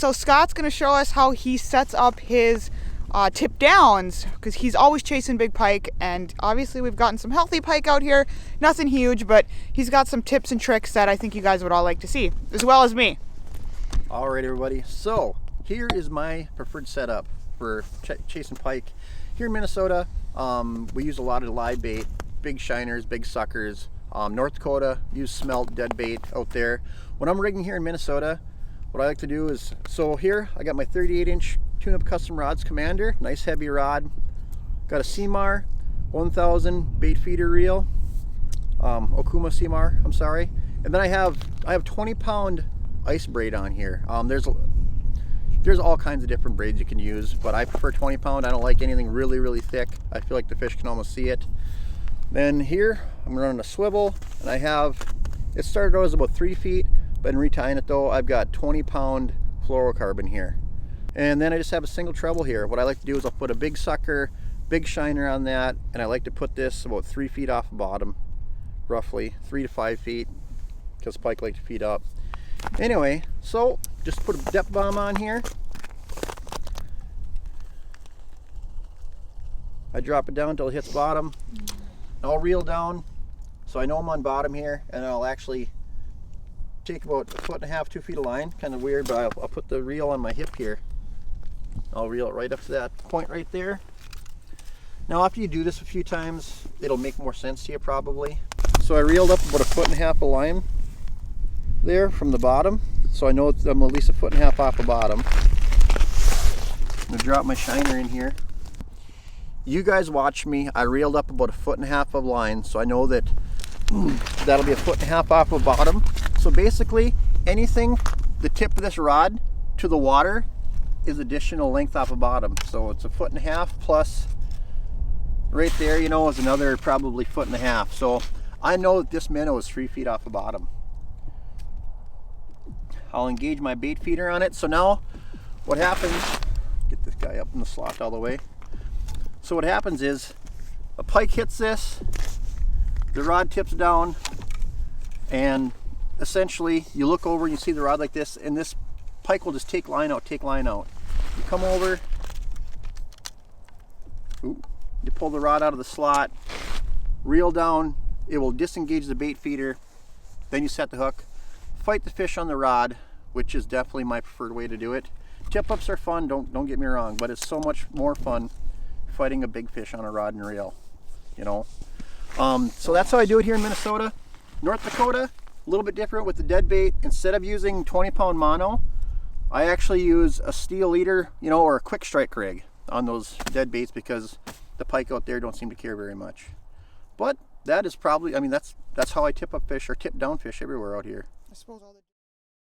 So Scott's going to show us how he sets up his tip downs, because he's always chasing big pike, and obviously we've gotten some healthy pike out here. Nothing huge, but he's got some tips and tricks that I think you guys would all like to see, as well as me. All right, everybody. So here is my preferred setup for chasing pike. Here in Minnesota, we use a lot of live bait, big shiners, big suckers. North Dakota, use smelt, dead bait out there. When I'm rigging here in Minnesota, what I like to do is, so here I got my 38-inch tune-up custom rods Commander, nice heavy rod. Got a CMAR 1000 bait feeder reel, Okuma CMAR, I'm sorry. And then I have 20-pound ice braid on here. There's all kinds of different braids you can use, but I prefer 20-pound. I don't like anything really thick. I feel like the fish can almost see it. Then here I'm running a swivel, and it started out as about 3 feet. Been retying it though. I've got 20-pound fluorocarbon here. And then I just have a single treble here. What I like to do is I'll put a big sucker, big shiner on that, and I like to put this about 3 feet off the bottom, roughly 3 to 5 feet, because pike like to feed up. Anyway, so just put a depth bomb on here. I drop it down until it hits bottom. I'll reel down so I know I'm on bottom here, and I'll actually take about 1.5 feet, 2 feet of line. Kind of weird, but I'll put the reel on my hip here. I'll reel it right up to that point right there. Now after you do this a few times, it'll make more sense to you probably. So I reeled up about 1.5 feet of line there from the bottom, so I know I'm at least 1.5 feet off the bottom. I'm gonna drop my shiner in here. You guys watch me. I reeled up about 1.5 feet of line, so I know that that'll be 1.5 feet off the bottom. So basically, anything the tip of this rod to the water is additional length off the bottom. So it's 1.5 feet plus right there, you know, is another probably 1.5 feet. So I know that this minnow is 3 feet off the bottom. I'll engage my bait feeder on it. So now what happens, get this guy up in the slot all the way. So what happens is a pike hits this, the rod tips down, and essentially you look over and you see the rod like this, and this pike will just take line out. You come over, you pull the rod out of the slot, reel down, it will disengage the bait feeder, then you set the hook, fight the fish on the rod, which is definitely my preferred way to do it. Tip ups are fun, don't get me wrong, but it's so much more fun fighting a big fish on a rod and reel, you know. So that's how I do it here in Minnesota. North Dakota, a little bit different with the dead bait. Instead of using 20-pound mono, I actually use a steel leader, you know, or a quick strike rig on those dead baits, because the pike out there don't seem to care very much. But that is probably, I mean, that's how I tip up fish, or tip down fish everywhere out here. I suppose all the